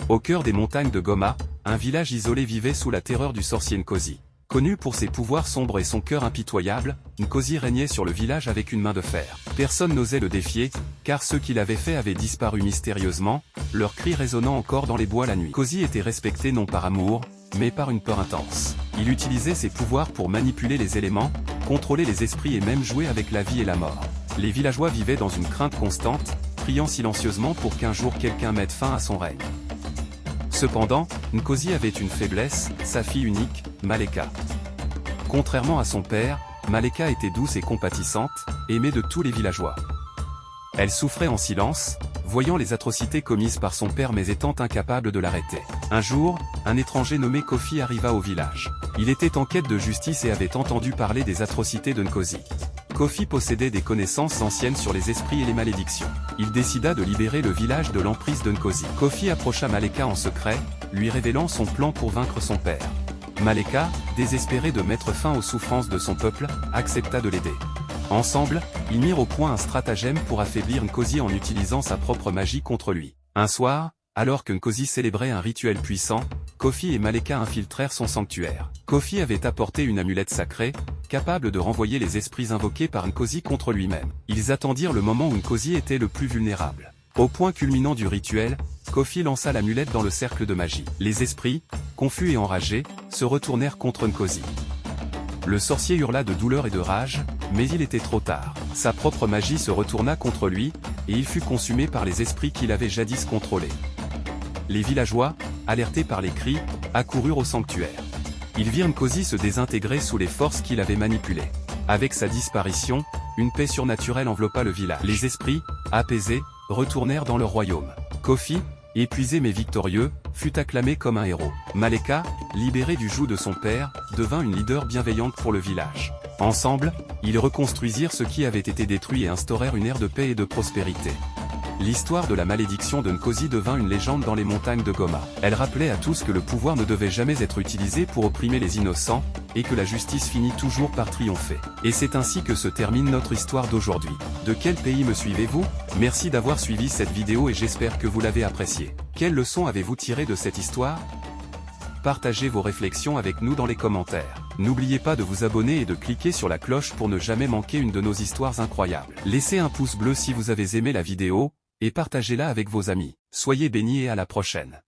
Au cœur des montagnes de Goma, un village isolé vivait sous la terreur du sorcier Nkosi. Connu pour ses pouvoirs sombres et son cœur impitoyable, Nkosi régnait sur le village avec une main de fer. Personne n'osait le défier, car ceux qui l'avaient fait avaient disparu mystérieusement, leurs cris résonnant encore dans les bois la nuit. Nkosi était respecté non par amour, mais par une peur intense. Il utilisait ses pouvoirs pour manipuler les éléments, contrôler les esprits et même jouer avec la vie et la mort. Les villageois vivaient dans une crainte constante, priant silencieusement pour qu'un jour quelqu'un mette fin à son règne. Cependant, Nkosi avait une faiblesse, sa fille unique, Maleka. Contrairement à son père, Maleka était douce et compatissante, aimée de tous les villageois. Elle souffrait en silence, voyant les atrocités commises par son père mais étant incapable de l'arrêter. Un jour, un étranger nommé Kofi arriva au village. Il était en quête de justice et avait entendu parler des atrocités de Nkosi. Kofi possédait des connaissances anciennes sur les esprits et les malédictions. Il décida de libérer le village de l'emprise de Nkosi. Kofi approcha Maleka en secret, lui révélant son plan pour vaincre son père. Maleka, désespérée de mettre fin aux souffrances de son peuple, accepta de l'aider. Ensemble, ils mirent au point un stratagème pour affaiblir Nkosi en utilisant sa propre magie contre lui. Un soir, alors que Nkosi célébrait un rituel puissant, Kofi et Maleka infiltrèrent son sanctuaire. Kofi avait apporté une amulette sacrée, capable de renvoyer les esprits invoqués par Nkosi contre lui-même. Ils attendirent le moment où Nkosi était le plus vulnérable. Au point culminant du rituel, Kofi lança l'amulette dans le cercle de magie. Les esprits, confus et enragés, se retournèrent contre Nkosi. Le sorcier hurla de douleur et de rage, mais il était trop tard. Sa propre magie se retourna contre lui, et il fut consumé par les esprits qu'il avait jadis contrôlés. Les villageois, alertés par les cris, accoururent au sanctuaire. Ils virent Nkosi se désintégrer sous les forces qu'il avait manipulées. Avec sa disparition, une paix surnaturelle enveloppa le village. Les esprits, apaisés, retournèrent dans leur royaume. Kofi, épuisé mais victorieux, fut acclamé comme un héros. Maleka, libérée du joug de son père, devint une leader bienveillante pour le village. Ensemble, ils reconstruisirent ce qui avait été détruit et instaurèrent une ère de paix et de prospérité. L'histoire de la malédiction de Nkosi devint une légende dans les montagnes de Goma. Elle rappelait à tous que le pouvoir ne devait jamais être utilisé pour opprimer les innocents, et que la justice finit toujours par triompher. Et c'est ainsi que se termine notre histoire d'aujourd'hui. De quel pays me suivez-vous? Merci d'avoir suivi cette vidéo et j'espère que vous l'avez appréciée. Quelle leçon avez-vous tiré de cette histoire? Partagez vos réflexions avec nous dans les commentaires. N'oubliez pas de vous abonner et de cliquer sur la cloche pour ne jamais manquer une de nos histoires incroyables. Laissez un pouce bleu si vous avez aimé la vidéo, et partagez-la avec vos amis. Soyez bénis et à la prochaine.